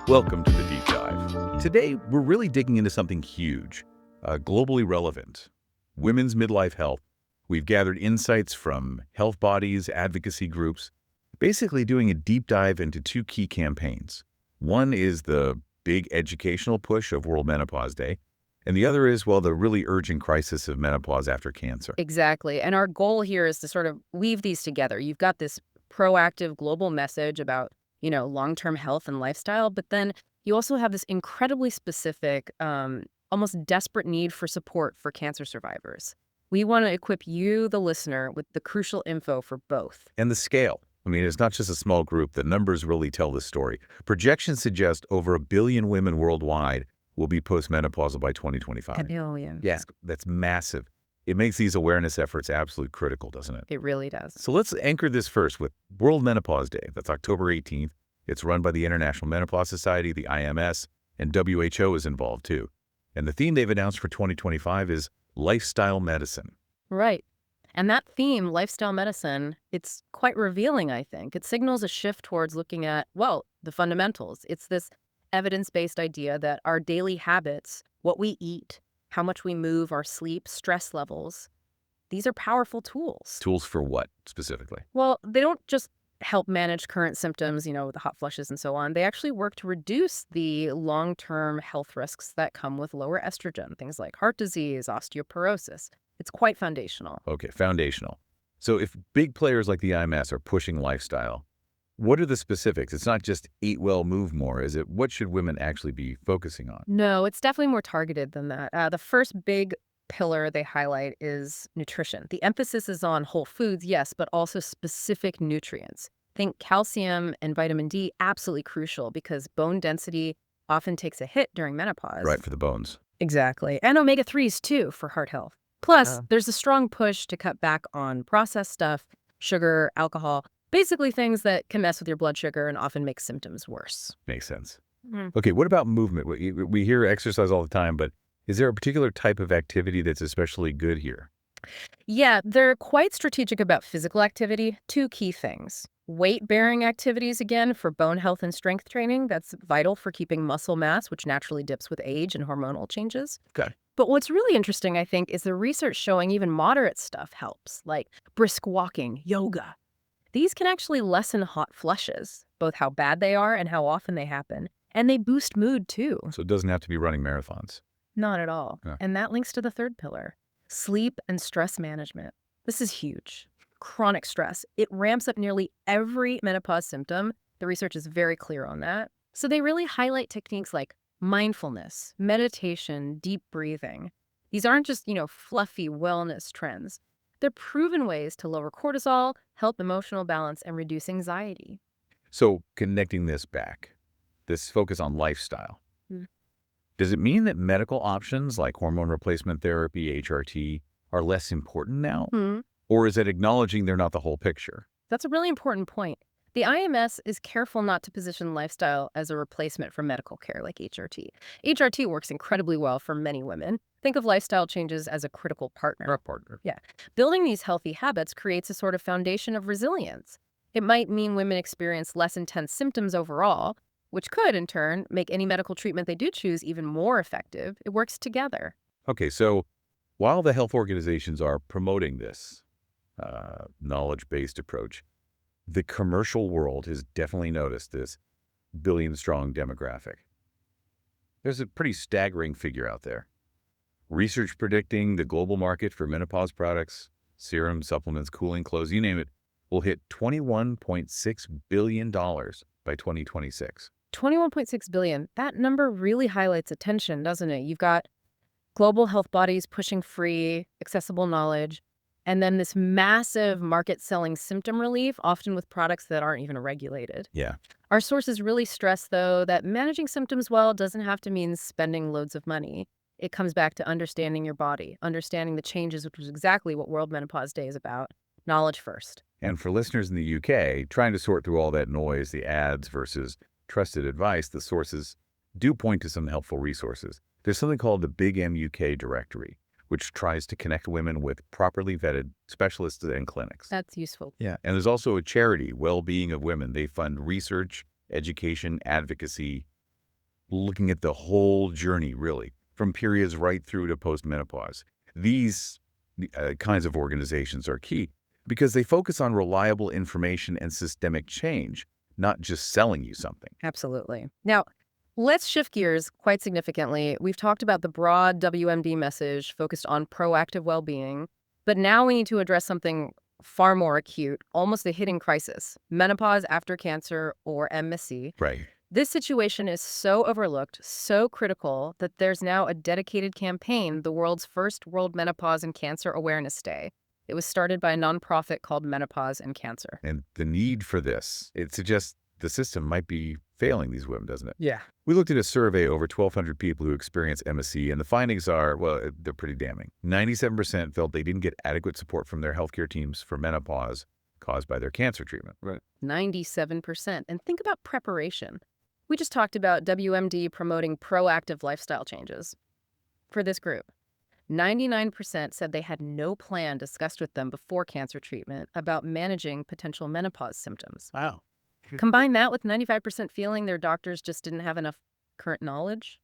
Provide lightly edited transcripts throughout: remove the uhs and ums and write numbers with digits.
Welcome to the Deep Dive. Today, we're really digging into something huge, globally relevant, women's midlife health. We've gathered insights from health bodies, advocacy groups, basically doing a deep dive into two key campaigns. One is the big educational push of World Menopause Day, and the other is, well, the really urgent crisis of menopause after cancer. Exactly. And our goal here is to sort of weave these together. You've got this proactive global message about, long-term health and lifestyle, but then you also have this incredibly specific, almost desperate need for support for cancer survivors. We want to equip you, the listener, with the crucial info for both. And the scale. I mean, it's not just a small group. The numbers really tell the story. Projections suggest over 1 billion women worldwide will be postmenopausal by 2025. A billion. Yeah, that's massive. It makes these awareness efforts absolutely critical, doesn't it? It really does. So let's anchor this first with World Menopause Day. That's October 18th. It's run by the International Menopause Society, the IMS, and WHO is involved too. And the theme they've announced for 2025 is lifestyle medicine. Right. And that theme, lifestyle medicine, it's quite revealing, I think. It signals a shift towards looking at, well, the fundamentals. It's this evidence-based idea that our daily habits, what we eat, how much we move, our sleep, stress levels, these are powerful tools. Tools for what specifically? Well, they don't just help manage current symptoms, the hot flushes and so on. They actually work to reduce the long-term health risks that come with lower estrogen, things like heart disease, osteoporosis. It's quite foundational. Okay, foundational. So if big players like the IMS are pushing lifestyle, what are the specifics? It's not just eat well, move more, is it? What should women actually be focusing on? No, it's definitely more targeted than that. The first big pillar they highlight is nutrition. The emphasis is on whole foods, yes, but also specific nutrients. Think calcium and vitamin D, absolutely crucial because bone density often takes a hit during menopause. Right, for the bones. Exactly. And omega-3s too for heart health. Plus, there's a strong push to cut back on processed stuff, sugar, alcohol, basically things that can mess with your blood sugar and often make symptoms worse. Makes sense. Mm. Okay, what about movement? We hear exercise all the time, but is there a particular type of activity that's especially good here? Yeah, they're quite strategic about physical activity. Two key things. Weight-bearing activities, again, for bone health and strength training. That's vital for keeping muscle mass, which naturally dips with age and hormonal changes. Okay. But what's really interesting, I think, is the research showing even moderate stuff helps, like brisk walking, yoga. These can actually lessen hot flushes, both how bad they are and how often they happen. And they boost mood, too. So it doesn't have to be running marathons. Not at all. Yeah. And that links to the third pillar, sleep and stress management. This is huge. Chronic stress. It ramps up nearly every menopause symptom. The research is very clear on that. So they really highlight techniques like mindfulness, meditation, deep breathing. These aren't just, fluffy wellness trends. They're proven ways to lower cortisol, help emotional balance, and reduce anxiety. So connecting this back, this focus on lifestyle, Mm. does it mean that medical options like hormone replacement therapy, HRT, are less important now? Hmm. Or is it acknowledging they're not the whole picture? That's a really important point. The IMS is careful not to position lifestyle as a replacement for medical care like HRT. HRT works incredibly well for many women. Think of lifestyle changes as a critical partner. Our partner. Yeah. Building these healthy habits creates a sort of foundation of resilience. It might mean women experience less intense symptoms overall, which could, in turn, make any medical treatment they do choose even more effective. It works together. Okay, so while the health organizations are promoting this knowledge-based approach, the commercial world has definitely noticed this billion-strong demographic. There's a pretty staggering figure out there. Research predicting the global market for menopause products, serum, supplements, cooling clothes, you name it, will hit $21.6 billion by 2026. 21.6 billion. That number really highlights attention, doesn't it? You've got global health bodies pushing free, accessible knowledge, and then this massive market-selling symptom relief, often with products that aren't even regulated. Yeah. Our sources really stress, though, that managing symptoms well doesn't have to mean spending loads of money. It comes back to understanding your body, understanding the changes, which is exactly what World Menopause Day is about. Knowledge first. And for listeners in the UK, trying to sort through all that noise, the ads versus trusted advice, the sources do point to some helpful resources. There's something called the Big M UK directory, which tries to connect women with properly vetted specialists and clinics. That's useful. Yeah. And there's also a charity, Well-Being of Women. They fund research, education, advocacy, looking at the whole journey, really, from periods right through to postmenopause. These kinds of organizations are key because they focus on reliable information and systemic change, not just selling you something. Absolutely. Now, let's shift gears quite significantly. We've talked about the broad WMD message focused on proactive well-being, but now we need to address something far more acute, almost a hidden crisis: menopause after cancer, or MSC. Right. This situation is so overlooked, so critical, that there's now a dedicated campaign, the world's first World Menopause and Cancer Awareness Day. It was started by a nonprofit called Menopause and Cancer. And the need for this, it suggests the system might be failing these women, doesn't it? Yeah. We looked at a survey of over 1,200 people who experience MSC, and the findings are, well, they're pretty damning. 97% felt they didn't get adequate support from their healthcare teams for menopause caused by their cancer treatment. Right. 97%. And think about preparation. We just talked about WMD promoting proactive lifestyle changes. For this group, 99% said they had no plan discussed with them before cancer treatment about managing potential menopause symptoms. Wow. Combine that with 95% feeling their doctors just didn't have enough current knowledge.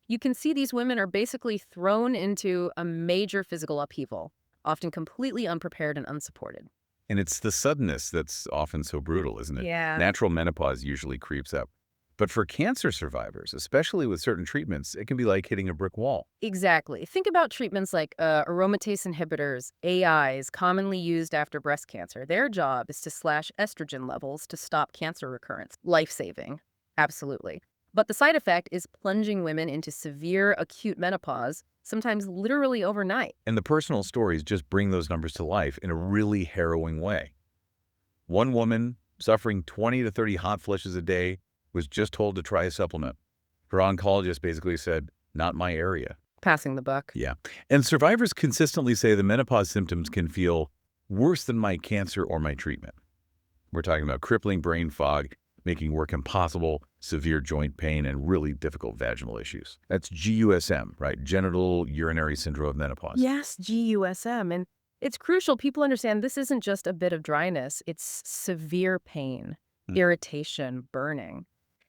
You can see these women are basically thrown into a major physical upheaval, often completely unprepared and unsupported. And it's the suddenness that's often so brutal, isn't it? Yeah. Natural menopause usually creeps up. But for cancer survivors, especially with certain treatments, it can be like hitting a brick wall. Exactly. Think about treatments like aromatase inhibitors, AIs, commonly used after breast cancer. Their job is to slash estrogen levels to stop cancer recurrence. Life-saving. Absolutely. But the side effect is plunging women into severe acute menopause, sometimes literally overnight. And the personal stories just bring those numbers to life in a really harrowing way. One woman suffering 20 to 30 hot flushes a day was just told to try a supplement. Her oncologist basically said, not my area. Passing the buck. Yeah. And survivors consistently say the menopause symptoms can feel worse than my cancer or my treatment. We're talking about crippling brain fog, making work impossible, severe joint pain, and really difficult vaginal issues. That's GUSM, right? Genital urinary syndrome of menopause. Yes, GUSM. And it's crucial people understand this isn't just a bit of dryness, it's severe pain, irritation, burning.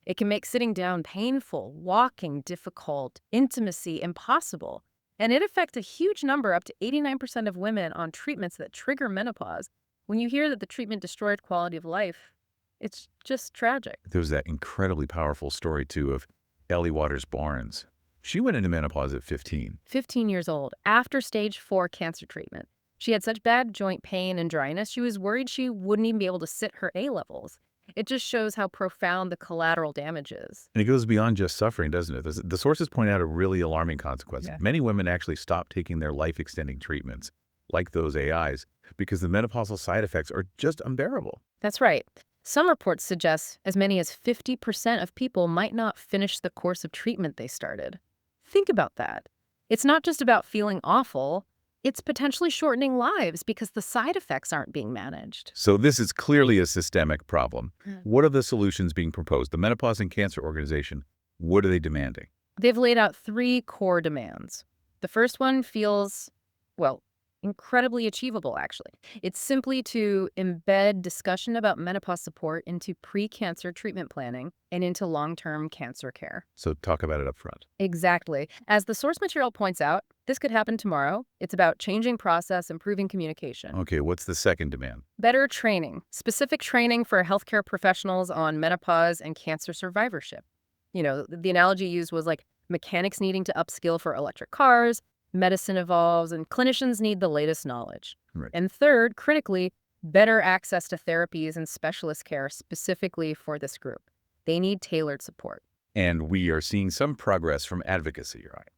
It can make sitting down painful, walking difficult, intimacy impossible. And it affects a huge number, up to 89% of women on treatments that trigger menopause. When you hear that the treatment destroyed quality of life, it's just tragic. There was that incredibly powerful story, too, of Ellie Waters Barnes. She went into menopause at 15. 15 years old, after stage 4 cancer treatment. She had such bad joint pain and dryness, she was worried she wouldn't even be able to sit her A levels. It just shows how profound the collateral damage is. And it goes beyond just suffering, doesn't it? The sources point out a really alarming consequence. Yeah. Many women actually stop taking their life-extending treatments, like those AIs, because the menopausal side effects are just unbearable. That's right. Some reports suggest as many as 50% of people might not finish the course of treatment they started. Think about that. It's not just about feeling awful. It's potentially shortening lives because the side effects aren't being managed. So this is clearly a systemic problem. Mm. What are the solutions being proposed? The Menopause and Cancer Organization, what are they demanding? They've laid out 3 core demands. The first one feels, well, incredibly achievable, actually. It's simply to embed discussion about menopause support into pre-cancer treatment planning and into long-term cancer care. So talk about it up front. Exactly. As the source material points out, this could happen tomorrow. It's about changing process, improving communication. Okay, what's the second demand? Better training, specific training for healthcare professionals on menopause and cancer survivorship. You know, the analogy used was like mechanics needing to upskill for electric cars, medicine evolves, and clinicians need the latest knowledge. Right. And third, critically, better access to therapies and specialist care specifically for this group. They need tailored support. And we are seeing some progress from advocacy, right?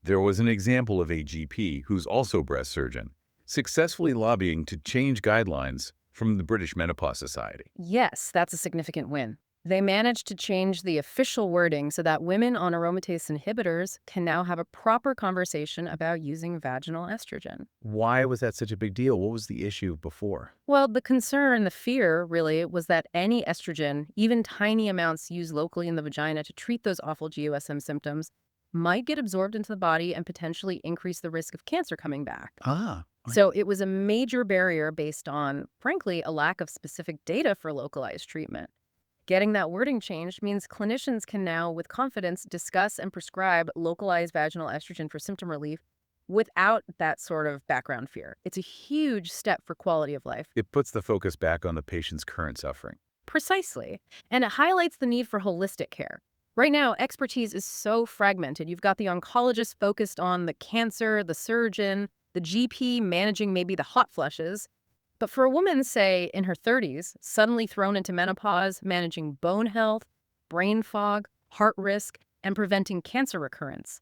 There was an example of a GP, who's also a breast surgeon, successfully lobbying to change guidelines from the British Menopause Society. Yes, that's a significant win. They managed to change the official wording so that women on aromatase inhibitors can now have a proper conversation about using vaginal estrogen. Why was that such a big deal? What was the issue before? Well, the concern, the fear, really, was that any estrogen, even tiny amounts used locally in the vagina to treat those awful GUSM symptoms, might get absorbed into the body and potentially increase the risk of cancer coming back. Ah. So it was a major barrier based on, frankly, a lack of specific data for localized treatment. Getting that wording changed means clinicians can now, with confidence, discuss and prescribe localized vaginal estrogen for symptom relief without that sort of background fear. It's a huge step for quality of life. It puts the focus back on the patient's current suffering. Precisely. And it highlights the need for holistic care. Right now, expertise is so fragmented. You've got the oncologist focused on the cancer, the surgeon, the GP managing maybe the hot flushes. But for a woman, say, in her 30s, suddenly thrown into menopause, managing bone health, brain fog, heart risk, and preventing cancer recurrence,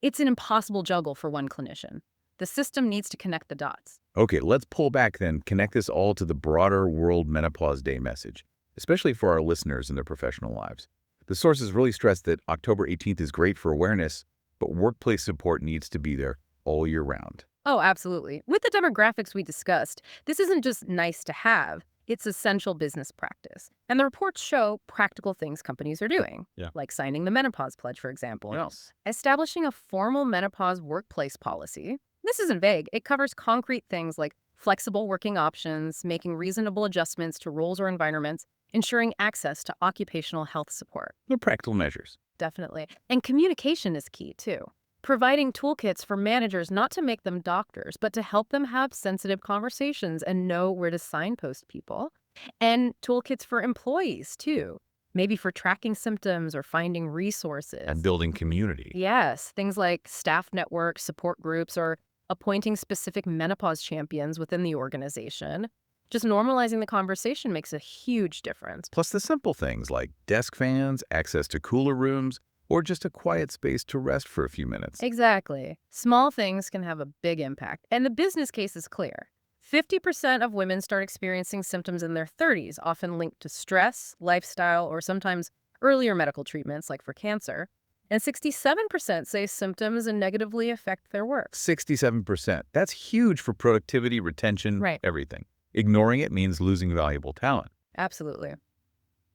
it's an impossible juggle for one clinician. The system needs to connect the dots. Okay, let's pull back then, connect this all to the broader World Menopause Day message, especially for our listeners in their professional lives. The sources really stress that October 18th is great for awareness, but workplace support needs to be there all year round. Oh, absolutely. With the demographics we discussed, this isn't just nice to have, it's essential business practice. And the reports show practical things companies are doing, Yeah. like signing the Menopause Pledge, for example, Yes. establishing a formal menopause workplace policy. This isn't vague, it covers concrete things like flexible working options, making reasonable adjustments to roles or environments, ensuring access to occupational health support. They're practical measures. Definitely. And communication is key, too. Providing toolkits for managers not to make them doctors, but to help them have sensitive conversations and know where to signpost people. And toolkits for employees, too. Maybe for tracking symptoms or finding resources. And building community. Yes, things like staff networks, support groups, or appointing specific menopause champions within the organization. Just normalizing the conversation makes a huge difference. Plus the simple things like desk fans, access to cooler rooms, or just a quiet space to rest for a few minutes. Exactly. Small things can have a big impact. And the business case is clear. 50% of women start experiencing symptoms in their 30s, often linked to stress, lifestyle, or sometimes earlier medical treatments like for cancer. And 67% say symptoms and negatively affect their work. 67%. That's huge for productivity, retention, Right. everything. Ignoring it means losing valuable talent. Absolutely.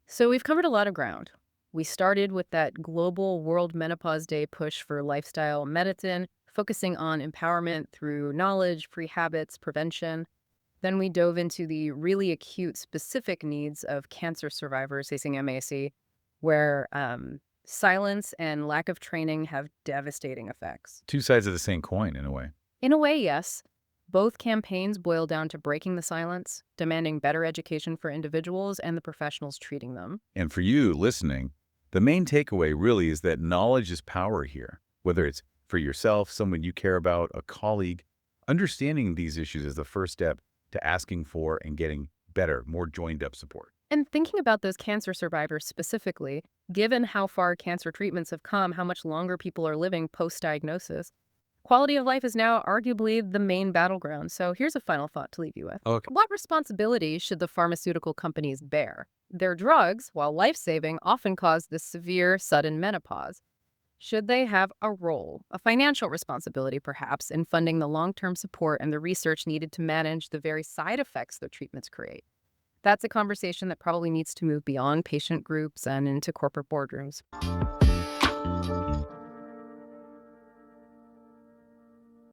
So we've covered a lot of ground. We started with that global World Menopause Day push for lifestyle medicine, focusing on empowerment through knowledge, free habits, prevention. Then we dove into the really acute specific needs of cancer survivors facing MAC, where silence and lack of training have devastating effects. Two sides of the same coin, in a way. In a way, yes. Both campaigns boil down to breaking the silence, demanding better education for individuals and the professionals treating them. And for you listening, the main takeaway really is that knowledge is power here. Whether it's for yourself, someone you care about, a colleague, understanding these issues is the first step to asking for and getting better, more joined-up support. And thinking about those cancer survivors specifically, given how far cancer treatments have come, how much longer people are living post-diagnosis, quality of life is now arguably the main battleground. So here's a final thought to leave you with. Okay. What responsibility should the pharmaceutical companies bear? Their drugs, while life-saving, often cause this severe, sudden menopause. Should they have a role, a financial responsibility perhaps, in funding the long-term support and the research needed to manage the very side effects their treatments create? That's a conversation that probably needs to move beyond patient groups and into corporate boardrooms.